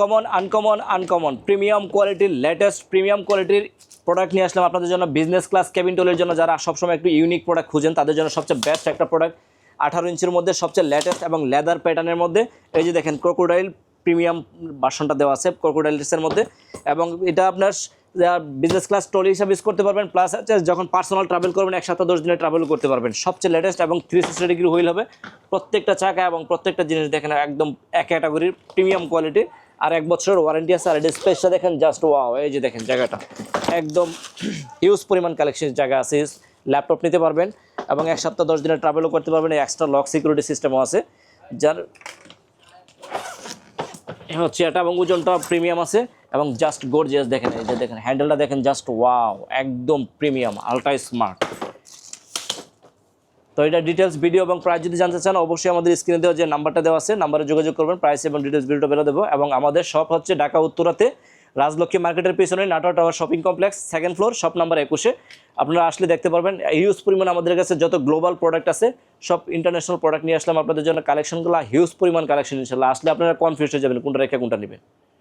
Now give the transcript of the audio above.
Uncommon premium কোয়ালিটির latest premium কোয়ালিটির product নিয়ে আসলাম আপনাদের জন্য। বিজনেস ক্লাস কেবিন টোলের জন্য যারা সবসময় একটু ইউনিক প্রোডাক্ট খুঁজেন তাদের জন্য সবচেয়ে বেস্ট একটা প্রোডাক্ট। 18 ইঞ্চির মধ্যে সবচেয়ে লেটেস্ট এবং লেদার প্যাটার্নের মধ্যে। এই যে দেখেন ক্রোকোডাইল প্রিমিয়াম ভার্সনটা দেওয়া আছে ক্রোকোডাইলসের মধ্যে, এবং এটা আপনার বিজনেস ক্লাস ট্রলি হিসাবে ইউজ করতে পারবেন, প্লাস যখন পার্সোনাল ট্রাভেল করবেন 1 সপ্তাহ 10 দিনে ট্রাভেল করতে পারবেন। সবচেয়ে লেটেস্ট এবং 360 ডিগ্রি হুইল হবে প্রত্যেকটা চাকা, এবং প্রত্যেকটা জিনিস দেখেন একদম এক ক্যাটাগরির প্রিমিয়াম কোয়ালিটি। আর 1 বছরের ওয়ারেন্টি আছে। আর এটা স্পেসটা দেখেন জাস্ট ওয়াও। এই যে দেখেন জায়গাটা একদম হিউজ পরিমাণ কালেকশনের জায়গা আছে। ল্যাপটপ নিতে পারবেন এবং 1 সপ্তাহ 10 দিনে ট্রাভেলও করতে পারবেন। এক্সট্রা লক সিকিউরিটি সিস্টেমও আছে, যার হচ্ছে এটা, এবং ওজনটা প্রিমিয়াম আছে এবং জাস্ট গর্জিয়াস। দেখেন এই যে দেখেন হ্যান্ডেলটা দেখেন জাস্ট ওয়াও, একদম প্রিমিয়াম আলট্রা স্মার্ট। তো এটা ডিটেলস ভিডিও এবং প্রাইস যদি জানতে চান অবশ্যই আমাদের স্ক্রিনে দেওয়া যে নাম্বারটা দেওয়া আছে নাম্বারে যোগাযোগ করবেন, প্রাইস এবং ডিটেলস ভিডিওটা বেরো দেবো। এবং আমাদের শপ হচ্ছে ঢাকা উত্তরাতে রাজলক্ষ্মী মার্কেটের পিছনে Natore tower shopping complex, 2nd floor, shop number 21। আপনারা আসলে দেখতে পারবেন হিউজ পরিমাণ আমাদের কাছে যত গ্লোবাল প্রোডাক্ট আছে সব ইন্টারন্যাশনাল প্রোডাক্ট নিয়ে আসলাম আপনাদের জন্য। কালেকশনগুলো হিউজ পরিমাণ কালেকশন, ইনশাল্লাহ আসলে আপনারা কনফিউজ হয়ে যাবেন কোনটা রেখে কোনটা নেবেন।